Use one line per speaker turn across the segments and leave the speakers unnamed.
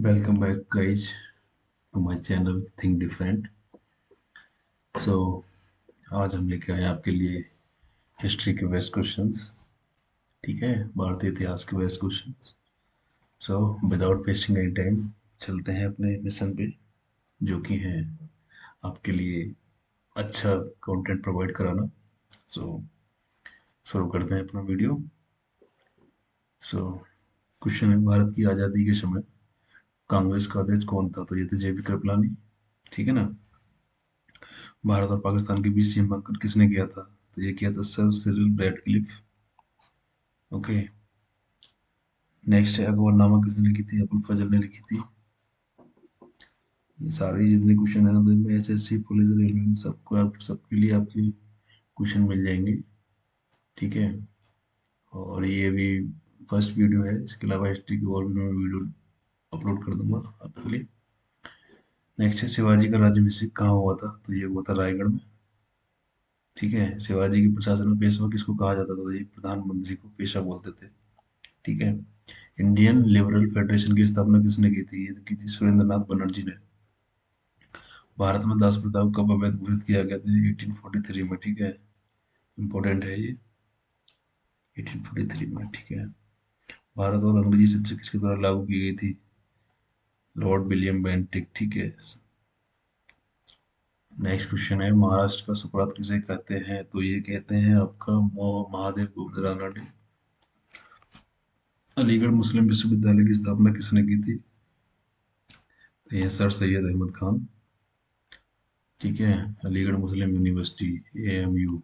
Welcome back, guys, to my channel Think Different. सो आज हम लेके आए हैं आपके लिए हिस्ट्री के बेस्ट क्वेश्चंस। ठीक है, भारतीय इतिहास के best questions. So without wasting any time चलते हैं अपने मिशन पे, जो कि है आपके लिए अच्छा कंटेंट प्रोवाइड कराना। सो शुरू करते हैं अपना वीडियो। सो क्वेश्चन है, भारत की आज़ादी के समय कांग्रेस का अध्यक्ष कौन था? तो ये थे जेपी कृपलानी। ठीक है ना। भारत और पाकिस्तान के बीच सीमांकन किसने किया था? तो ये किया था sir Cyril Radcliffe. Okay. Next है, अकबरनामा किसने लिखी थी? अबुल फजल ने लिखी थी। ये सारे जितने क्वेश्चन है ना, तो इनमें एसएससी पुलिस रेलवे सबको आप सबके लिए आपके क्वेश्चन मिल जाएंगे। ठीक है। और ये भी फर्स्ट वीडियो है, इसके अलावा हिस्ट्री की और भी मैं वीडियो अपलोड कर दूंगा आपके लिए। नेक्स्ट है, शिवाजी का राज्याभिषेक कहाँ हुआ था? तो ये हुआ था रायगढ़ में। ठीक है। शिवाजी के प्रशासन में पेशवा किसको कहा जाता था? तो ये प्रधानमंत्री को पेशवा बोलते थे। ठीक है। इंडियन लिबरल फेडरेशन की स्थापना किसने की थी? ये तो की थी सुरेंद्र नाथ बनर्जी ने। भारत में दास प्रथा को कब अवैध घोषित किया गया था? 1843 में। ठीक है, इंपॉर्टेंट है ये। 1843 में। ठीक है। भारत और अंग्रेजी शिक्षा किसके द्वारा लागू की गई थी? Lord William Bentinck. ठीक है। नेक्स्ट क्वेश्चन है, महाराष्ट्र का सुकरात किसे कहते हैं? तो ये कहते हैं आपका महादेव गोविंद रानडे। अलीगढ़ मुस्लिम विश्वविद्यालय की स्थापना किसने की थी? तो ये सर सैयद अहमद खान। ठीक है। अलीगढ़ मुस्लिम यूनिवर्सिटी, एएमयू,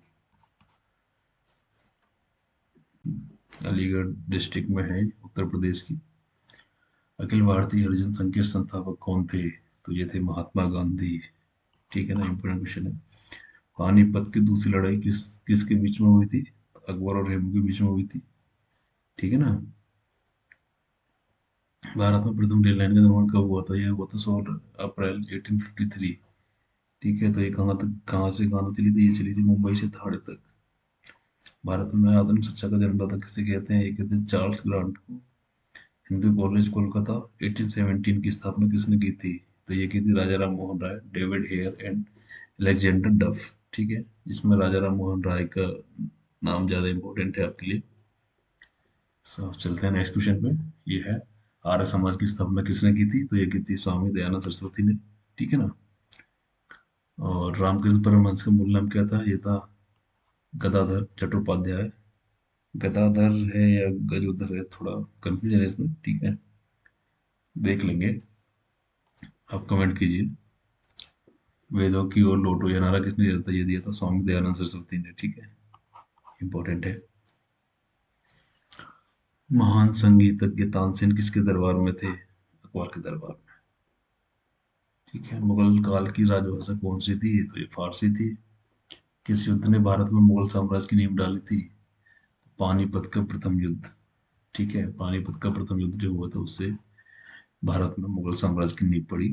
अलीगढ़ डिस्ट्रिक्ट में है, उत्तर प्रदेश की। अखिल भारतीय हरिजन संघ के संस्थापक कौन थे? तो ये थे महात्मा गांधी। ठीक है ना, इंपोर्टेंट क्वेश्चन है। पानीपत की दूसरी लड़ाई किसके बीच में हुई थी? अकबर और हेमू के बीच में हुई थी। ठीक है ना। भारत में प्रथम रेल लाइन का निर्माण कब हुआ था? यह हुआ था 16 अप्रैल 1853। ठीक है। तो ये कहाँ से कहाँ तक चली थी? ये चली थी मुंबई से थाड़े तक। भारत में आधुनिक शिक्षा का जन्मदाता किसे कहते हैं? ये कहते हैं चार्ल्स ग्रांट को। हिंदू कॉलेज कोलकाता 1817 की स्थापना किसने की थी? तो ये की थी राजा Ram Mohan Roy, David Hare and Alexander डफ। ठीक है। जिसमें राजा राम मोहन राय का नाम ज़्यादा इंपॉर्टेंट है आपके लिए। चलते हैं नेक्स्ट क्वेश्चन पे। ये है, आर्य समाज की स्थापना किसने की थी? तो ये की थी स्वामी दयानंद सरस्वती ने। ठीक है ना। और रामकृष्ण परमहंस का मूल नाम क्या था? ये था गदाधर चट्टोपाध्याय। गदाधर है या गजोधर है, थोड़ा कंफ्यूजन है इसमें। ठीक है, देख लेंगे, आप कमेंट कीजिए। वेदों की ओर लौटो यह नारा किसने दिया था? ये दिया था स्वामी दयानंद सरस्वती ने। ठीक है, इंपॉर्टेंट है। महान संगीतज्ञ तानसेन किसके दरबार में थे? अकबर के दरबार में। ठीक है। मुगल काल की राजभाषा कौन सी थी? तो ये फारसी थी। किस युद्ध ने भारत में मुगल साम्राज्य की नींव डाली थी? पानीपत का प्रथम युद्ध। ठीक है। पानीपत का प्रथम युद्ध जो हुआ था, उससे भारत में मुगल साम्राज्य की नींव पड़ी।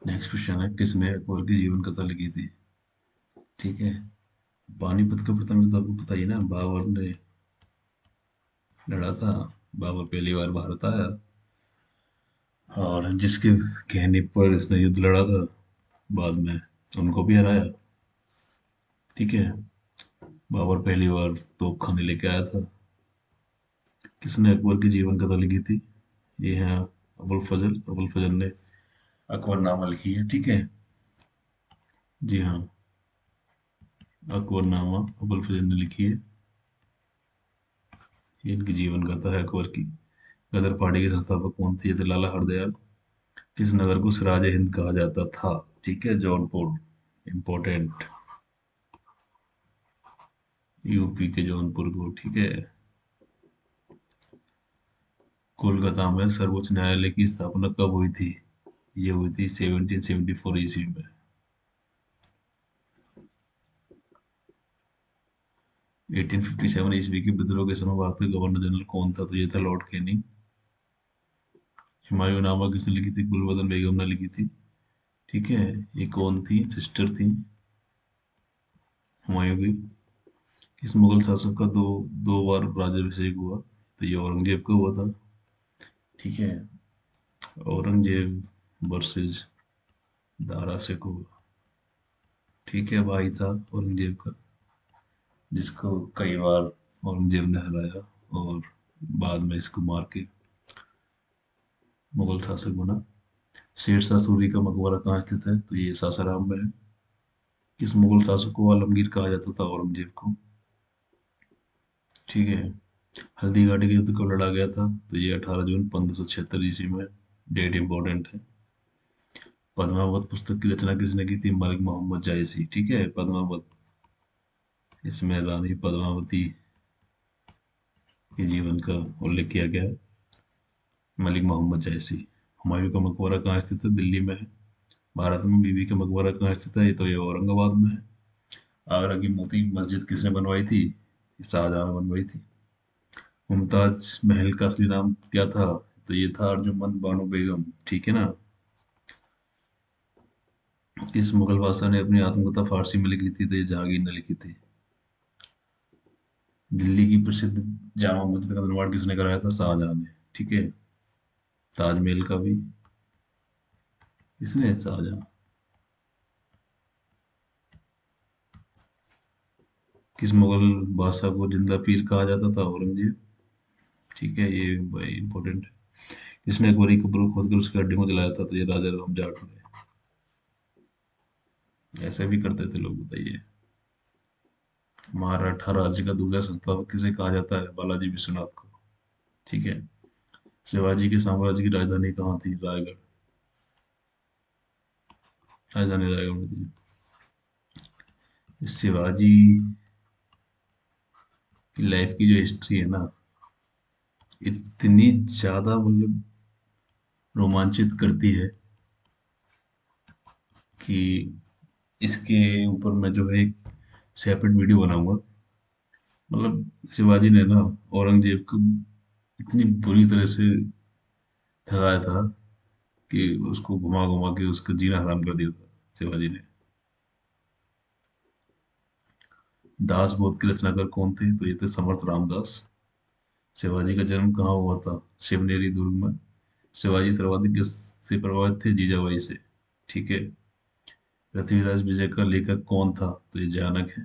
नेक्स्ट क्वेश्चन है, किसने अकबर की जीवन कथा लिखी थी? ठीक है। पानीपत का प्रथम युद्ध आपको पता ही ना, बाबर ने लड़ा था। बाबर पहली बार भारत आया, और जिसके कहने पर इसने युद्ध लड़ा था, बाद में उनको भी हराया। ठीक है। बाबर पहली बार तोप खाने लेके आया था। किसने अकबर की जीवन कथा लिखी थी? ये है अबुल फजल। अबुल फजल ने अकबरनामा लिखी है। ठीक है। जी हाँ, अकबरनामा अबुल फजल ने लिखी है। ये इनकी जीवन गाथा है अकबर की। गदर पार्टी के संस्थापक कौन थे? ये थे लाला हरदयाल। किस नगर को सिराज हिंद कहा जाता था? ठीक है, जौनपुर। इम्पोर्टेंट, यूपी के जौनपुर को। ठीक है। कोलकाता में सर्वोच्च न्यायालय की स्थापना कब हुई थी? ये हुई थी 1774 ईस्वी में। 1857 ईस्वी के विद्रोह के समय भारत का गवर्नर जनरल कौन था? तो ये था लॉर्ड कैनिंग। हुमायूं नामा किसने लिखी थी? गुलबदन बेगम ने लिखी थी। ठीक है। ये कौन थी? सिस्टर थी हुमायूं की। किस मुगल शासक का दो दो बार राज्याभिषेक हुआ? तो ये औरंगजेब का हुआ था। ठीक है, औरंगजेब वर्सेस दारा शिकोह। ठीक है, भाई था औरंगजेब का, जिसको कई बार औरंगजेब ने हराया और बाद में इसको मार के मुगल शासक बना। शेरशाह सूरी का मकबरा कहाँ स्थित है? तो ये सासाराम में है। किस मुगल शासक को आलमगीर कहा जाता था? औरंगजेब को। ठीक है, हल्दी घाटी का युद्ध कब लड़ा गया था? तो ये 18 जून 1576 ईस्वी में। डेट इंपॉर्टेंट है। पद्मावत पुस्तक की रचना किसने की थी? मलिक मोहम्मद जायसी। ठीक है, पद्मावत, इसमें रानी पद्मावती के जीवन का उल्लेख किया गया है। मलिक मोहम्मद जायसी। हुमायूं का मकबरा कहाँ स्थित है? दिल्ली में है। भारत में बीबी का मकबरा कहाँ स्थित है? ये तो ये औरंगाबाद में है। आगरा की मोती मस्जिद किसने बनवाई थी? शाहजहां ने बनवाई थी। मुमताज महल का असली नाम क्या था? तो ये था अर्जुमंद बानो बेगम। ठीक है ना। किस मुगल बादशाह ने अपनी आत्मकथा फारसी में लिखी थी? तो ये जहांगीर ने लिखी थी। दिल्ली की प्रसिद्ध जामा मस्जिद का निर्माण किसने कराया था? शाहजहां ने। ठीक है, ताजमहल का भी किसने? शाहजहां। किस मुगल बादशाह को जिंदा पीर कहा जाता था? औरंगजेब। ठीक है, ये भाई इंपॉर्टेंट है। किसने अकबरी कब्र को खोदकर उसके हड्डी को जलाया था? तो ये राजा राम जाट ने। ऐसे भी करते थे लोग, बताइए। मराठा राज्य का दूसरा संस्थापक किसे कहा जाता है? बालाजी विश्वनाथ को। ठीक है, शिवाजी के साम्राज्य की राजधानी कहाँ थी? रायगढ़। राजधानी रायगढ़ में थी। शिवाजी की लाइफ की जो हिस्ट्री है ना, इतनी ज्यादा मतलब रोमांचित करती है कि इसके ऊपर मैं जो है एक सेपरेट वीडियो बनाऊंगा। मतलब शिवाजी ने ना औरंगजेब को इतनी बुरी तरह से ठगाया था कि उसको घुमा घुमा के उसका जीना हराम कर दिया था शिवाजी ने। दास बोध के रचनाकार कौन थे? तो ये थे समर्थ रामदास। शिवाजी का जन्म कहाँ हुआ था? शिवनेरी दुर्ग में। शिवाजी सर्वाधिक किससे प्रभावित थे? जीजाबाई से। ठीक है, पृथ्वीराज विजय का लेखक कौन था? तो ये जानक है।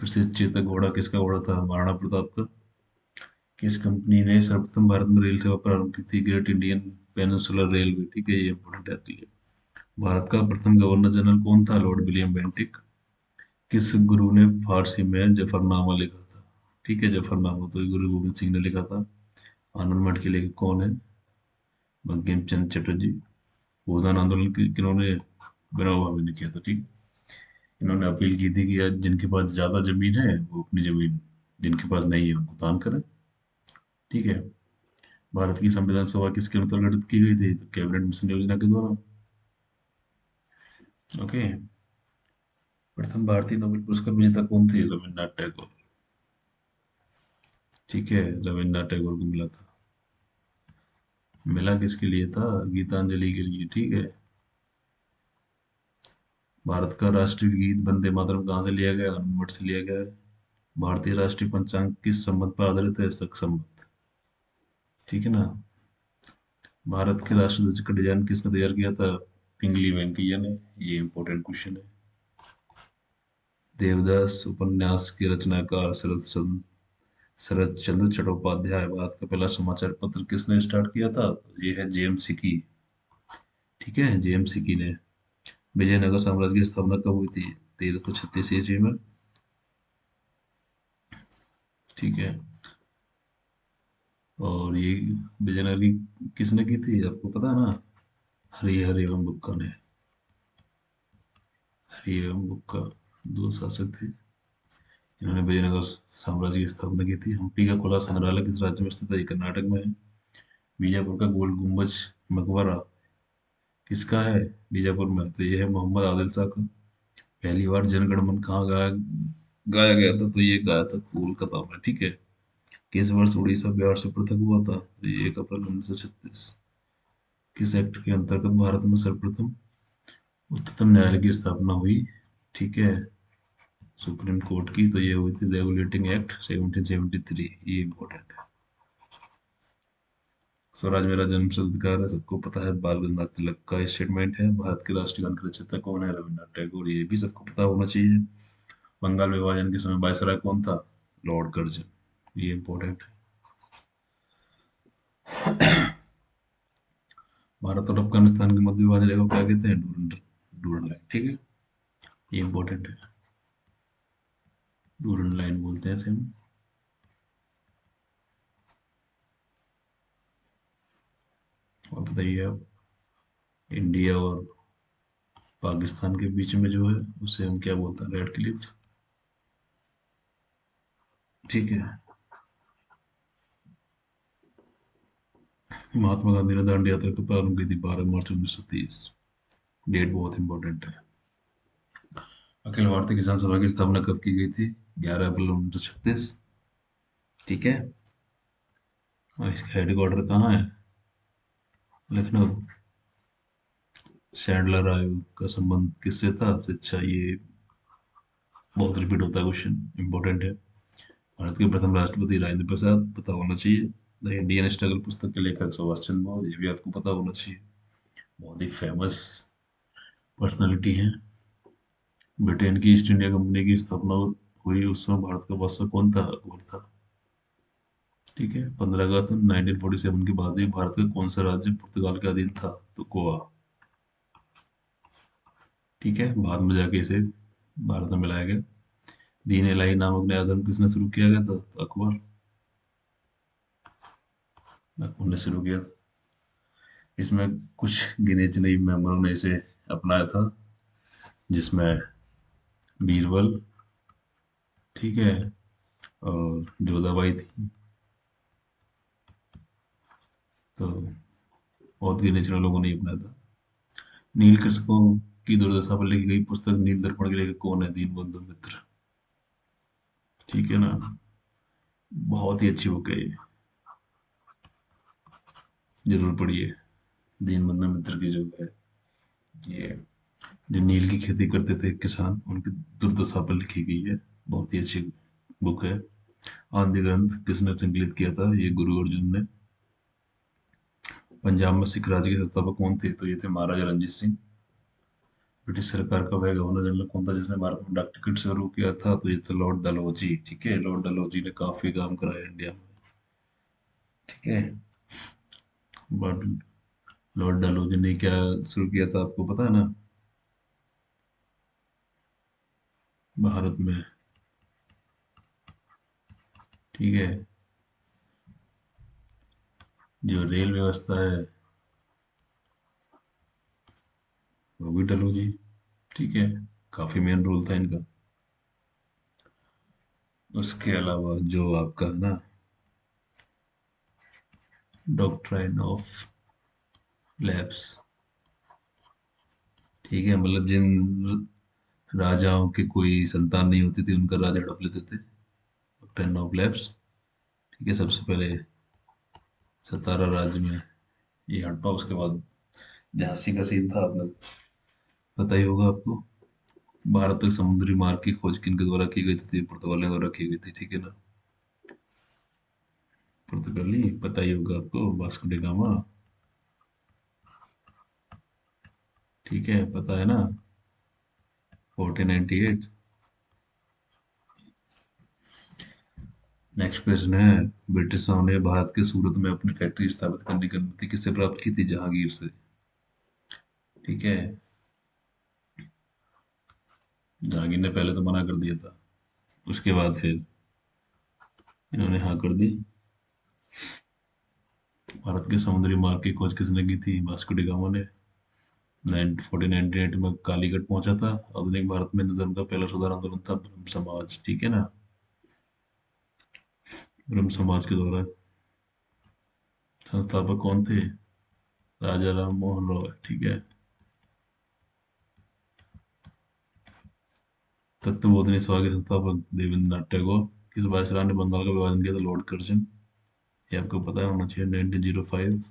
प्रसिद्ध चेतक घोड़ा किसका घोड़ा था? महाराणा प्रताप का। किस कंपनी ने सर्वप्रथम भारत में रेल सेवा प्रारंभ की थी? Great Indian peninsular railway. ठीक है, ये इंपॉर्टेंट है आपके लिए। भारत का प्रथम गवर्नर जनरल कौन था? Lord William Bentinck. किस गुरु ने फारसी में जफरनामा लिखा था? ठीक है, जफरनामा तो ये गुरु गोविंद सिंह ने लिखा था। आनंद मठ के लेखक कौन है? बंकिम चंद्र चटर्जी। भूदान आंदोलन किन्होंने? विनोबा भावे ने किया था। ठीक, इन्होंने अपील की थी कि आज जिनके पास ज्यादा जमीन है वो अपनी जमीन, जिनके पास नहीं है उनको दान करें। ठीक है, भारत की संविधान सभा किसके अंतर्गत गठित की गई थी? तो कैबिनेट मिशन योजना के द्वारा। ओके, प्रथम भारतीय नोबेल पुरस्कार विजेता कौन थे? रविन्द्रनाथ टैगोर। ठीक है, रविन्द्रनाथ टैगोर को मिला था। मिला किसके लिए था? गीतांजलि के लिए। ठीक है, भारत का राष्ट्रीय गीत वंदे मातरम कहाँ से लिया गया? आनंद से लिया गया है। भारतीय राष्ट्रीय पंचांग किस संवत पर आधारित है? शक संवत। ठीक है ना। भारत के राष्ट्रध्वज का डिजाइन किसने तैयार किया था? पिंगली वेंकैया ने। ये इंपॉर्टेंट क्वेश्चन है। देवदास उपन्यास के रचनाकार शरद चंद्र चट्टोपाध्याय। भारत का पहला समाचार पत्र किसने स्टार्ट किया था? तो ये है जेम्स सिकी। ठीक है, जेम्स सिकी ने। विजयनगर साम्राज्य की स्थापना कब हुई थी? 1336 ईस्वी में। ठीक है, और ये विजयनगर की किसने की थी? आपको पता है ना? हरिहर एवं बुक्का ने। हरि एवं बुक्का दो शासक थे, इन्होंने विजयनगर साम्राज्य की स्थापना की थी। हम्पी का खुला संग्रहालय किस राज्य में स्थित है? ये कर्नाटक में है। बीजापुर का गोल गुम्बज मकबरा किसका है? बीजापुर में। तो ये है मोहम्मद आदिल शाह का। पहली बार जनगण मन कहाँ गाया गया था? तो ये गाया था कोलकाता में। ठीक है, किस वर्ष उड़ीसा बिहार से पृथक हुआ था? तो ये 1 अप्रैल 1936। किस एक्ट के अंतर्गत भारत में सर्वप्रथम उच्चतम न्यायालय की स्थापना हुई? ठीक है, सुप्रीम कोर्ट की, तो ये हुई थी रेगुलेटिंग एक्ट 1773, ये इम्पोर्टेंट है। स्वराज मेरा जन्म सिद्ध अधिकार है, सबको पता है, बाल गंगाधर तिलक का स्टेटमेंट है। भारत के राष्ट्रीय गान के रचयिता कौन है? रविन्द्रनाथ टैगोर, ये भी सबको पता होना चाहिए। बंगाल विभाजन के समय वायसराय कौन था? लॉर्ड कर्जन, ये इम्पोर्टेंट है। भारत और अफगानिस्तान के मध्य विभाजन रेखा को क्या कहते हैं? डूरन लाइन, ठीक है, ये इम्पोर्टेंट है। डूरन लाइन बोलते हैं इसे हम। और बताइए आप, इंडिया और पाकिस्तान के बीच में जो है उसे हम क्या बोलते हैं? रेड क्लिफ, ठीक है। महात्मा गांधी ने दांडी यात्रा का प्रारंभ की थी 12 मार्च 1930, डेट बहुत इंपॉर्टेंट है। अखिल भारतीय किसान सभा की स्थापना कब की गई थी? 11 अप्रैल 1936, ठीक है। और इसका हेडक्वार्टर कहाँ है? लखनऊ। सैंडलर आयोग का संबंध किससे था? शिक्षा, ये बहुत रिपीट होता है क्वेश्चन, इंपॉर्टेंट है। भारत के प्रथम राष्ट्रपति राजेंद्र प्रसाद, पता होना चाहिए। द इंडियन स्ट्रगल पुस्तक के लेखक सुभाष चंद्र बोस, ये भी आपको पता होना चाहिए, बहुत ही फेमस पर्सनालिटी है। ब्रिटेन की ईस्ट इंडिया कंपनी की स्थापना हुई उस समय भारत का बादशाह कौन था? अकबर था, ठीक है। 15 अगस्त 1947 के बाद भी भारत का कौन सा राज्य पुर्तगाल के अधीन था? तो गोवा, ठीक है। बाद में जाके इसे भारत में मिलाया गया। दीन इलाही नामक नया धर्म किसने शुरू किया गया था? तो अकबर, अकबर ने शुरू किया था। इसमें कुछ गिने चुने मेंबरों ने इसे अपनाया था, जिसमें बीरबल, ठीक है, और जोधाबाई थी। तो बहुत गिने चुने लोगों ने अपनाया था। नील कृषकों की दुर्दशा पर लिखी गई पुस्तक नील दर्पण के लेखक कौन है? दीनबंधु मित्र, ठीक है ना, बहुत ही अच्छी बुक है ये, जरूर पढ़िए। दीनबंधु मित्र की जो है ये, जो नील की खेती करते थे किसान, उनकी दुर्दशा पर लिखी गई है, बहुत ही अच्छी बुक है। आद्य ग्रंथ किसने संकलित किया था? ये गुरु अर्जुन ने। पंजाब में सिख राज के संस्थापक कौन थे? तो ये थे महाराजा रंजीत सिंह। ब्रिटिश सरकार का वह गवर्नर जनरल कौन था जिसने भारत में डाक टिकट शुरू किया था? तो ये था लॉर्ड डलहौजी, ठीक है। लॉर्ड डलहौजी ने काफी काम कराया इंडिया में, ठीक है। बट लॉर्ड डलहौजी ने क्या शुरू किया था, आपको पता है ना? भारत में, ठीक है, जो रेल व्यवस्था है वो भी डलहौजी, ठीक है। काफी मेन रोल था इनका। उसके अलावा जो आपका है ना, डॉक्ट्राइन ऑफ लैप्स, ठीक है, मतलब जिन राजाओं की कोई संतान नहीं होती थी उनका राज हड़प लेते थे, डॉक्ट्राइन ऑफ लैप्स, ठीक है। सबसे पहले सतारा राज्य में ये हड़पा, उसके बाद झांसी का सीन था, आपने पता ही होगा आपको। भारत तक समुद्री मार्ग की खोज किन के द्वारा की गई थी? पुर्तगालियों द्वारा की गई थी, ठीक है ना। पुर्तगाली, पता ही होगा आपको, वास्को डी गामा, ठीक है, पता है ना, 1498। नेक्स्ट क्वेश्चन है, ब्रिटिशों ने भारत के सूरत में अपनी फैक्ट्री स्थापित करने की अनुमति किससे प्राप्त की थी? जहांगीर से, ठीक है। जहांगीर ने पहले तो मना कर दिया था, उसके बाद फिर इन्होंने हाँ कर दी। भारत के समुद्री मार्ग की खोज किसने की थी? वास्को डी गामा ने। 1498 में कालीकट पहुंचा था। आधुनिक भारत में हिंदू धर्म का पहला सुधार आंदोलन था ब्रह्म समाज, ठीक है ना। ब्रह्म समाज के द्वारा संस्थापक कौन थे? राजा राम मोहन रॉय, ठीक है। तत्वबोधिनी सभा के संस्थापक देवेंद्र नाथ टैगोर। किस वायसराय ने बंगाल का विभाजन किया था? लॉर्ड कर्जन, ये आपको पता है होना चाहिए, 1905,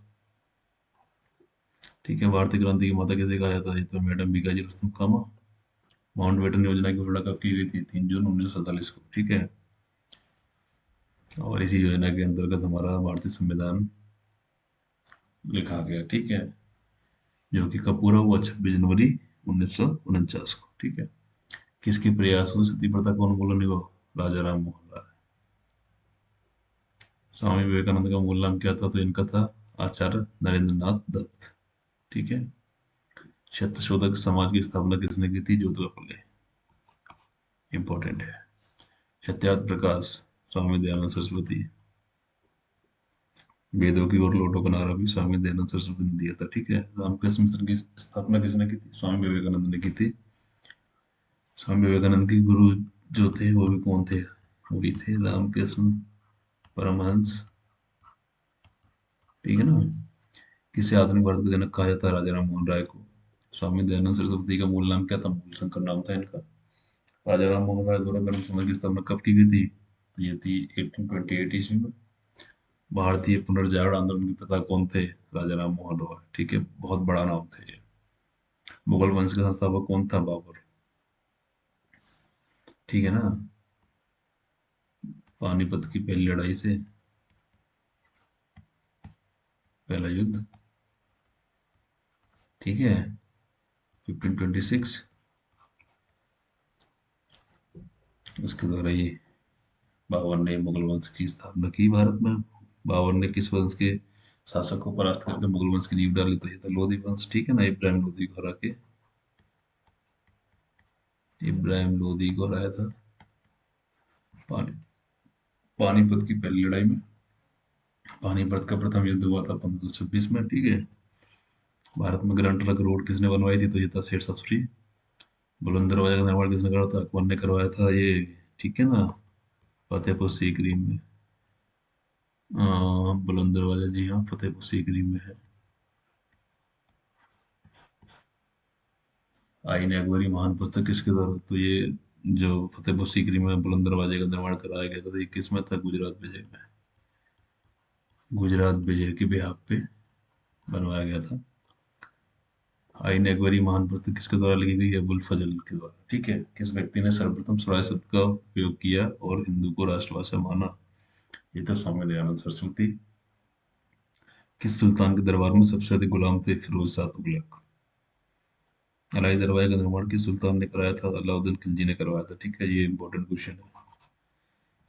ठीक है। भारतीय क्रांति की माता किसे कहा जाता है? ये तो मैडम बीकाजी रुस्तम कामा। माउंटबेटन योजना की घोषणा कब की गई थी? 3 जून 1947 को, ठीक है। और इसी योजना के अंतर्गत हमारा भारतीय संविधान लिखा गया, ठीक है, जो कि कब पूरा हुआ? 26 जनवरी 1949 को, ठीक है। किसके प्रयासों से सती प्रथा का उन्मूलन हुआ? राजा राम मोहन राय। स्वामी विवेकानंद का मूल नाम क्या था? तो इनका था आचार्य नरेंद्र नाथ दत्त, ठीक है। सत्यशोधक समाज की स्थापना किसने की थी? ज्योतिबा फुले। इंपॉर्टेंट है। सत्यार्थ प्रकाश, स्वामी दयानंद सरस्वती। वेदों की ओर लौटो का नारा भी स्वामी दयानंद सरस्वती ने दिया था, ठीक है। रामकृष्ण मिशन की स्थापना किसने की थी? स्वामी विवेकानंद ने की थी। स्वामी विवेकानंद के गुरु जो थे वो भी कौन थे? वही थे रामकृष्ण परमहंस, ठीक है ना। किसे आधुनिक भारत का जनक कहा जाता है? राजा राम मोहन राय को। स्वामी दयानंद सरस्वती का मूल नाम क्या था? मूल शंकर नाम था इनका। राजा राम मोहन राय द्वारा ब्रह्म समाज की स्थापना कब की गई थी? तो ये थी 1828 ईस्वी में। भारतीय पुनर्जागरण आंदोलन के पिता कौन थे? राजा राम मोहन राय, ठीक है, बहुत बड़ा नाम थे ये। मुगल वंश का संस्थापक कौन था? बाबर, ठीक है ना। पानीपत की पहली लड़ाई से पहला युद्ध, ठीक है, 1526, उसके द्वारा ये बाबर ने मुगल वंश की स्थापना की भारत में। बाबर ने किस वंश के शासक को परास्त करके मुगल वंश की नींव डाली? तो ये था लोधी वंश, ठीक है ना। इब्राहिम लोधी को हरा के, इब्राहिम लोधी को हराया था पानी पानीपत की पहली लड़ाई में। पानीपत का प्रथम युद्ध हुआ था 1526 में, ठीक है। भारत में ग्रैंड ट्रंक रोड किसने बनवाई थी? तो ये था शेरशाह सूरी। बुलंद दरवाजा का निर्माण किसने करा था? अकबर ने करवाया था ये, ठीक है ना, फतेहपुर सीकरी में। बुलंद दरवाजा, जी हाँ, फतेहपुर सीकरी में है। आईन अकबरी महान पुस्तक किसके द्वारा? तो ये जो फतेहपुर सीकरी में बुलंद दरवाजे का निर्माण कराया गया था, तो ये किसमें था? गुजरात विजय में। गुजरात विजय के बिहाफ पे बनवाया गया था। आईन अकबरी महान पुस्तक किसके द्वारा लिखी गई? अबुल फजल के द्वारा, ठीक है। किस व्यक्ति ने सर्वप्रथम स्वराज शब्द का उपयोग किया और हिंदू को राष्ट्रभाषा माना? ये तो स्वामी दयानंद सरस्वती। किस सुल्तान के दरबार में सबसे अधिक गुलाम थे? फिरोज शाह तुगलक। अलाई दरवाजे का निर्माण किस सुल्तान ने कराया था? अलाउद्दीन खिलजी ने करवाया था, ठीक है। ये इंपॉर्टेंट क्वेश्चन है।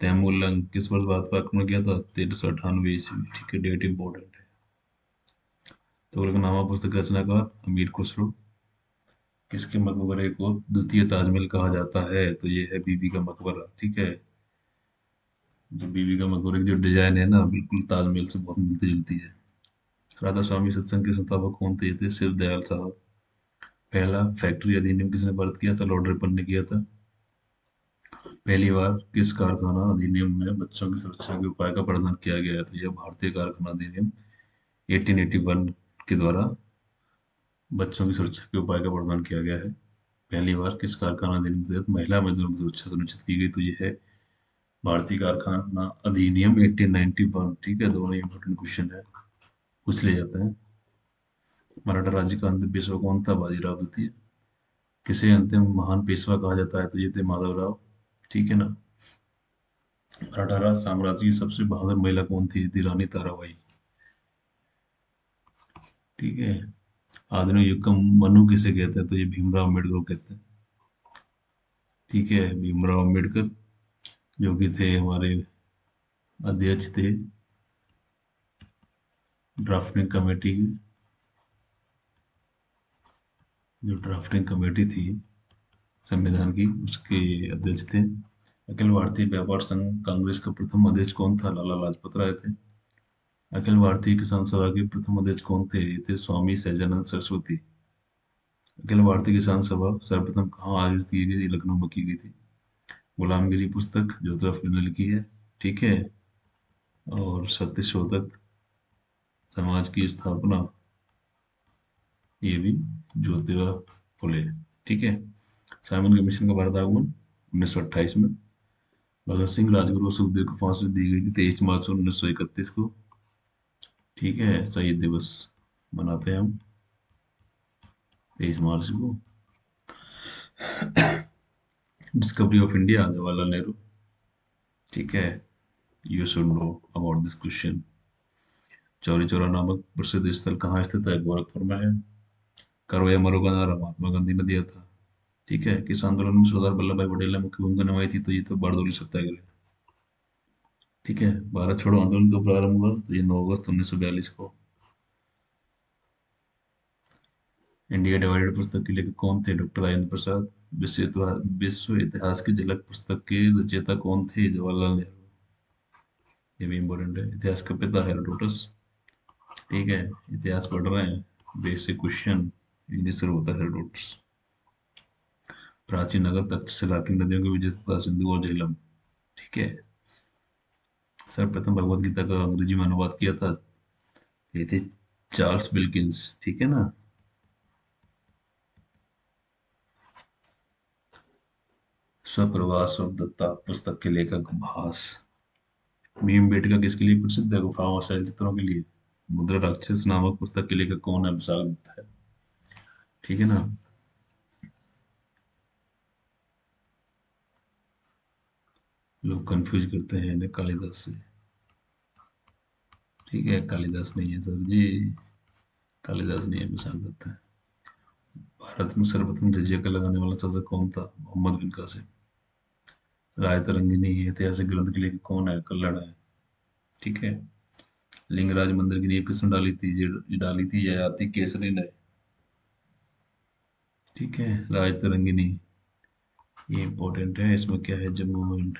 तैमूर लंग किस वर्ष भारत पर आक्रमण किया था? 1398 ईस्वी, ठीक है, डेट इंपॉर्टेंट है। तुगलकनामा पुस्तक का रचनाकार अमीर खुसरो। किसके मकबरे को द्वितीय ताजमहल कहा जाता है? तो ये है बीबी का मकबरा, ठीक है। जो बीबी का मकबरे की जो डिजाइन है ना, बिल्कुल ताजमहल से बहुत मिलती जुलती है। राधा स्वामी सत्संग के संस्थापक कौन थे? ये थे शिव दयाल साहब। पहला फैक्ट्री अधिनियम किसने पारित किया था? लॉर्ड रिपन ने किया था। पहली बार किस कारखाना अधिनियम में बच्चों की सुरक्षा के उपाय का प्रावधान किया गया है? तो यह भारतीय कारखाना अधिनियम 1881 के द्वारा बच्चों की सुरक्षा के उपाय का प्रावधान किया गया है। पहली बार किस कारखाना अधिनियम के तहत महिला मजदूरों की सुरक्षा सुनिश्चित की गई? तो यह है भारतीय कारखाना अधिनियम 1891, ठीक है। दोनों इंपॉर्टेंट क्वेश्चन है, पूछ ले जाते हैं। मराठा राज्य का अंतिम पेशवा कौन था? बाजीराव द्वितीय। किसे अंतिम महान पेशवा कहा जाता है? तो ये थे माधवराव, ठीक है ना। मराठा साम्राज्य की सबसे बहादुर महिला कौन थी? थी रानी ताराबाई, ठीक है। आधुनिक युग का मनु किसे कहते हैं? तो ये भीमराव अम्बेडकर को कहते हैं, ठीक है। भीमराव अम्बेडकर जो कि थे हमारे अध्यक्ष थे ड्राफ्टिंग कमेटी की, जो ड्राफ्टिंग कमेटी थी संविधान की, उसके अध्यक्ष थे। अखिल भारतीय व्यापार संघ कांग्रेस का प्रथम अध्यक्ष कौन था? लाला लाजपत राय थे। अखिल भारतीय किसान सभा के प्रथम अध्यक्ष कौन थे? ये थे स्वामी सहजानंद सरस्वती। अखिल भारतीय किसान सभा सर्वप्रथम कहाँ आयोजित की गई थी? लखनऊ में की गई थी। गुलामगिरी पुस्तक ज्योतिबा फुले ने लिखी है, ठीक है। और सत्यशोधक समाज की स्थापना, ये भी ज्योतिबा फुले, ठीक है। साइमन कमीशन का भारत आगमन 1928 में। भगत सिंह, राजगुरु, सुखदेव को फांसी दी गई थी 23 मार्च 1931 को, ठीक है। शहीद दिवस मनाते हैं हम 23 मार्च को। Discovery of India, Jawaharlal Nehru. ठीक है, you should know about this question. Chauri Chaura नामक प्रसिद्ध स्थल कहाँ स्थित है? गोरखपुर में है। करवैया मरु का नारा महात्मा गांधी ने दिया था। ठीक है, किस आंदोलन में सरदार वल्लभ भाई पटेल ने मुख्य भूमिका निभाई थी? तो ये तो बारडोली सत्याग्रह। ठीक है, भारत छोड़ो आंदोलन कब प्रारंभ हुआ? तो ये 9 अगस्त 1942 को। इंडिया डिवाइडेड पुस्तक के लेखक कौन थे? डॉक्टर राजेंद्र प्रसाद। विश्व इतिहास की झलक पुस्तक के रचयिता कौन थे? जवाहरलाल नेहरू। ये भी इम्पोर्टेंट है। इतिहास का पिता हेरोडोटस। ठीक है, इतिहास पढ़ रहे हैं, बेसिक क्वेश्चन इंग्लिश से होता है हेरोडोटस। प्राचीन नगर तक्षशिला की नदियों की विजेता सिंधु और झेलम। ठीक है, सर्वप्रथम भगवत गीता का अंग्रेजी में अनुवाद किया था, ये थे चार्ल्स विल्किंस। ठीक है ना। स्वप्रभास और दत्ता पुस्तक के लेखक भास। भीमबेटका किसके लिए प्रसिद्ध है? गुफाओं और शैल चित्रों के लिए। मुद्रा राक्षस नामक पुस्तक के लेखक कौन है? विशाल गुप्त है। ठीक है ना। लोग कंफ्यूज करते हैं इन्हें कालिदास से। ठीक है, कालिदास नहीं है सर जी, कालिदास नहीं है, विशाल दत्त है। भारत में सर्वप्रथम जजिया का लगाने वाला शासक कौन था? मोहम्मद बिन कासिम। राय तरंगिणी ऐतिहासिक ग्रंथ के लेखक कौन है? कल्लड़ है। ठीक है, लिंगराज मंदिर की नींव किसने डाली थी? ये डाली थी ययाति केसरी ने। ठीक है, राज तरंगिणी, ये इंपॉर्टेंट है। इसमें क्या है? जम्मू एंड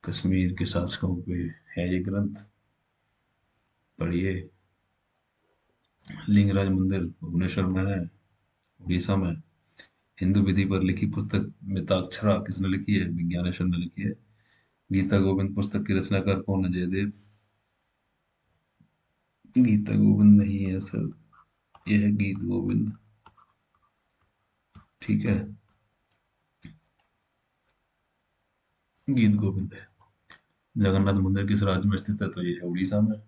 कश्मीर के शासकों पे है ये ग्रंथ, पढ़िए। लिंगराज मंदिर भुवनेश्वर में है, उड़ीसा में। हिंदू विधि पर लिखी पुस्तक मिताक्षरा किसने लिखी है? विज्ञानेश्वर ने लिखी है। गीता गोविंद पुस्तक के रचनाकार कौन है? जयदेव। गीता गोविंद नहीं है सर, ये है गीत गोविंद। ठीक है, गीत गोविंद है। जगन्नाथ मंदिर किस राज्य में स्थित है? तो ये है उड़ीसा में।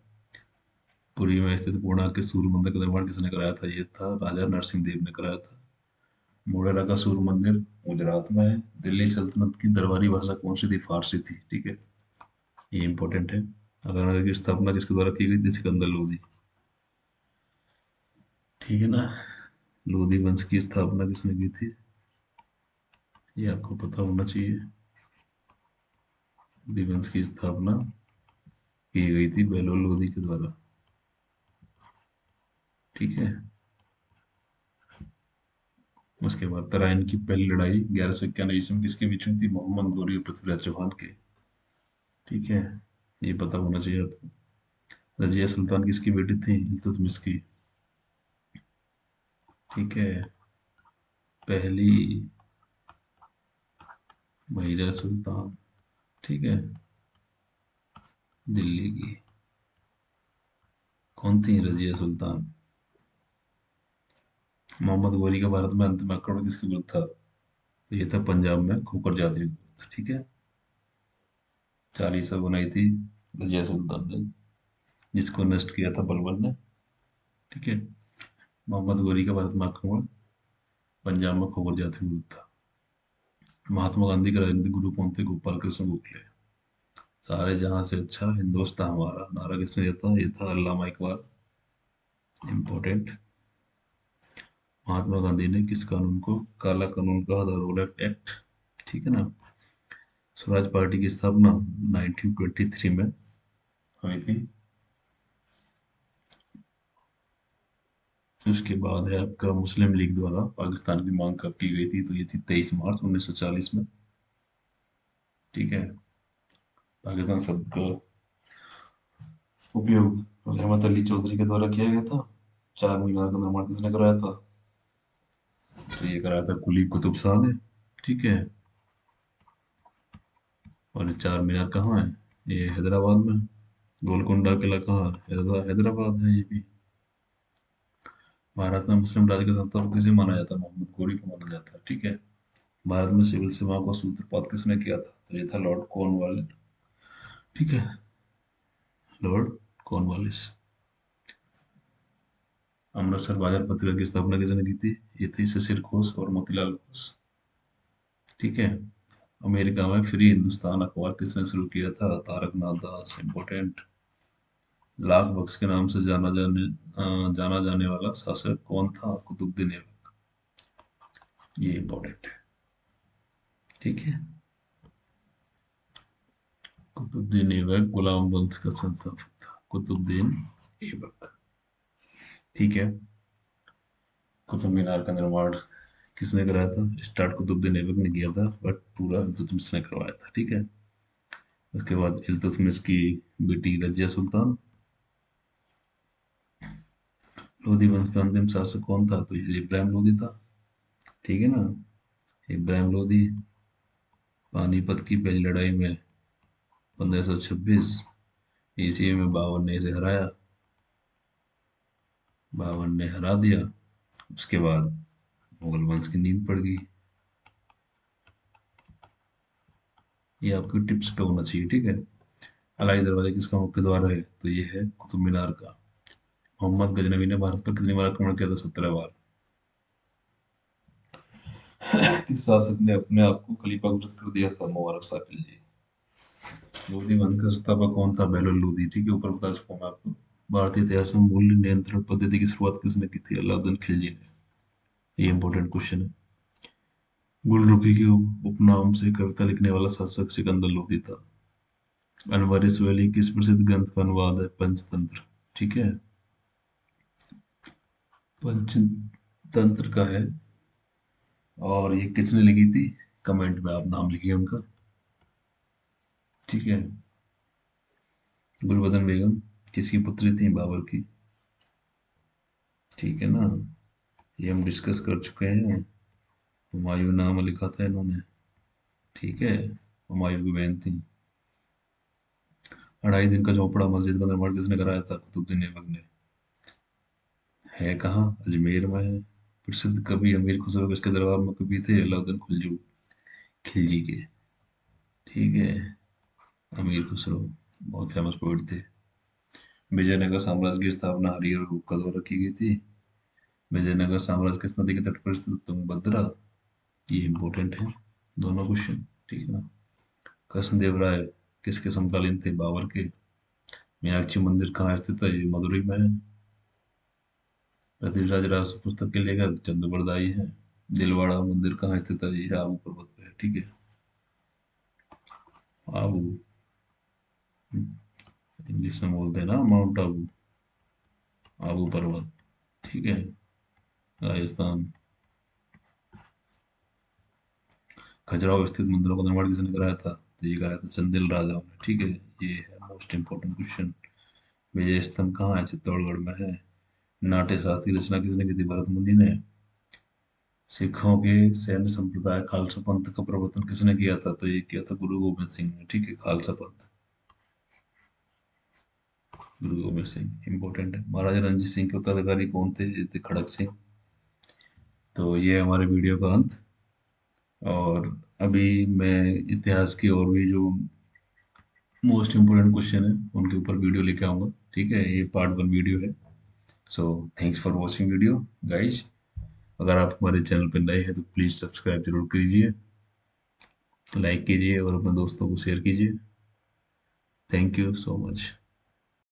पुरी में स्थित कोणार्क के सूर्य मंदिर का निर्माण किसने कराया था? ये था राजा नरसिंह देव ने कराया था। मोढेरा का सूर्य मंदिर गुजरात में है। दिल्ली सल्तनत की दरबारी भाषा कौन सी थी? फारसी थी। ठीक है, ये इंपॉर्टेंट है। अगर की स्थापना किसके द्वारा की गई थी? सिकंदर लोधी। ठीक है ना। लोधी वंश की स्थापना किसने की थी? ये आपको पता होना चाहिए। लोधी वंश की स्थापना की गई थी बहलोल लोधी के द्वारा। ठीक है, उसके बाद तराइन की पहली लड़ाई 1191 ईस्वी में किसके बीच हुई थी? मोहम्मद गौरी और पृथ्वीराज चौहान के। ठीक है, ये पता होना चाहिए आपको। रजिया सुल्तान किसकी बेटी थी? इल्तुतमिश की। ठीक है, पहली महिला सुल्तान। ठीक है, दिल्ली की कौन थी? रजिया सुल्तान। मोहम्मद गौरी का भारत में अंतिम आक्रमण किसके विरुद्ध था? तो ये था पंजाब में खोकर जाति के विरुद्ध। ठीक है, चालीसा बनाई थी रजिया सुल्तान ने, जिसको नष्ट किया था बलबन ने। ठीक है, मोहम्मद गौरी का भारत में आक्रमण पंजाब में खोकर जाति के विरुद्ध था। महात्मा गांधी के राजनीतिक गुरु कौन थे? गोपाल कृष्ण गोखले। सारे जहां से अच्छा हिंदुस्तान हमारा नारा किसने दिया था? ये था अल्लामा इकबाल। इम्पोर्टेंट। महात्मा गांधी ने किस कानून को काला कानून कहा था? Rowlatt Act. ठीक है ना। स्वराज पार्टी की स्थापना 1923 में हुई थी। उसके बाद है आपका मुस्लिम लीग द्वारा पाकिस्तान की मांग कब की गई थी? तो ये थी 23 मार्च 1940 में। ठीक है, पाकिस्तान शब्द का उपयोग रहमत अली चौधरी के द्वारा किया गया था। चार मीनार का निर्माण किसने कराया था? तो ये कराया था कुली कुतुब शाह ने। ठीक है, और ये चार मीनार कहाँ है? ये हैदराबाद में। गोलकुंडा किला कहाँ? हैदराबाद है ये भी। भारत में मुस्लिम राज्य का संस्थापक किसे माना जाता है? मोहम्मद गौरी को माना जाता है। ठीक है, भारत में सिविल सेवाओं का सूत्रपात किसने किया था? तो ये था लॉर्ड कॉर्नवालिस। ठीक है, लॉर्ड कॉर्नवालिस। अमृतसर बाजार पत्रिका की स्थापना किसने की थी? ये थी शिशिर घोष और मोतीलाल घोष। ठीक है। अमेरिका में फ्री हिंदुस्तान अखबार किसने शुरू किया था? तारक नाथ दास। इम्पोर्टेंट। लाख बख्श के नाम से जाना जाने वाला शासक कौन था? कुतुबुद्दीन ऐबक। ये इम्पोर्टेंट है। ठीक है। कुतुबुद्दीन ऐबक गुलाम वंश का संस्थापक था। कुतुबुद्दीन ऐबक। ठीक है। कुतुब मीनार का निर्माण किसने कराया था? स्टार्ट कुतुबुद्दीन ऐबक ने किया था, बट पूरा इल्तुतमिश ने करवाया था। ठीक है। उसके बाद इल्तुतमिश की बेटी रजिया सुल्तान। लोधी वंश का अंतिम शासक कौन था? तो ये इब्राहिम लोधी था। ठीक है ना। इब्राहिम लोधी। पानीपत की पहली लड़ाई में 1526 ईस्वी में बाबर ने इसे हराया। बाबर ने हरा दिया। उसके बाद मुगल वंश की नींद पड़ गई। ये आपकी टिप्स पे होना चाहिए। ठीक है। अलाई दरवाजा किसका मुख्य द्वार है? तो ये है कुतुब मीनार का। मोहम्मद गजनवी ने भारत पर कितनी बार आक्रमण किया था? 17 बार। किस शासक ने अपने आप को खलीफा घोषित कर दिया था? मुबारक शाह खिलजी। लोधी वंश का संस्थापक कौन था? बहलोल लोधी। ठीक है, ऊपर बता चुका हूँ मैं आपको। भारतीय इतिहास में मूल्य नियंत्रण पद्धति की शुरुआत किसने की थी? अलाउद्दीन खिलजी ने। ये इंपॉर्टेंट क्वेश्चन है। गुलरुखी के उपनाम से कविता लिखने वाला शासक सिकंदर लोधी था। अनवर इस्माइली किस प्रसिद्ध ग्रंथ का अनुवाद है? पंचतंत्र। ठीक है। पंचतंत्र का है। और ये किसने लिखी थी? कमेंट में आप नाम लिखिए उनका। ठीक है। गुलबदन बेगम किसकी पुत्री थी? बाबर की। ठीक है ना। ये हम डिस्कस कर चुके हैं। हुमायूं नाम लिखा था इन्होंने। ठीक है। हुमायूं की बहन थी। 2.5 दिन का झोपड़ा मस्जिद का निर्माण किसने कराया था? कुतुबुद्दीन ऐबक ने। है कहाँ? अजमेर में है। प्रसिद्ध कवि अमीर खुसरो किसके दरबार में कवि थे? अलाउद्दीन खिलजी। खिलजी के। ठीक है। अमीर खुसरो बहुत फेमस पोइट थे। विजयनगर साम्राज्य की स्थापना हरिहर और रूप का द्वारा की गई थी। विजयनगर साम्राज्य किस नदी के तट पर स्थित? तुंगभद्रा। ये इंपॉर्टेंट है, दोनों क्वेश्चन। ठीक है ना। कृष्णदेव राय किसके समकालीन थे? बाबर के। मीनाक्षी मंदिर कहाँ स्थित है? ये मदुरई में है। पृथ्वीराज राज पुस्तक के लेखक चंदू बरदाई है। दिलवाड़ा मंदिर कहाँ स्थित है? ये आबू पर्वत पे है। ठीक है। आबू। इंग्लिश में बोलते हैं ना माउंट आबू। आबू पर्वत। ठीक है। राजस्थान। खजुराहो स्थित मंदिरों का निर्माण किसने कराया था? तो ये कराया था चंदेल राजाओं ने। ठीक है। ये है मोस्ट इंपोर्टेंट क्वेश्चन। विजय स्तंभ कहाँ है? चित्तौड़गढ़ में है। नाट्य शास्त्र की रचना किसने की थी? भरत मुनि ने। सिखों के सैन्य संप्रदाय खालसा पंथ का प्रवर्तन किसने किया था? तो ये किया था गुरु गोबिंद सिंह ने। ठीक है। खालसा पंथ। गुरु गोबिंद सिंह इंपॉर्टेंट है। महाराजा रणजीत सिंह के उत्तराधिकारी कौन थे? ये थे खड़क सिंह। तो ये है हमारे वीडियो का अंत। और अभी मैं इतिहास की और भी जो मोस्ट इम्पोर्टेंट क्वेश्चन है उनके ऊपर वीडियो लेके आऊँगा। ठीक है। ये पार्ट 1 वीडियो है। So thanks for watching video guys. अगर आप हमारे चैनल पर नए हैं तो प्लीज़ सब्सक्राइब जरूर कीजिए, लाइक कीजिए और अपने दोस्तों को शेयर कीजिए। Thank you so much.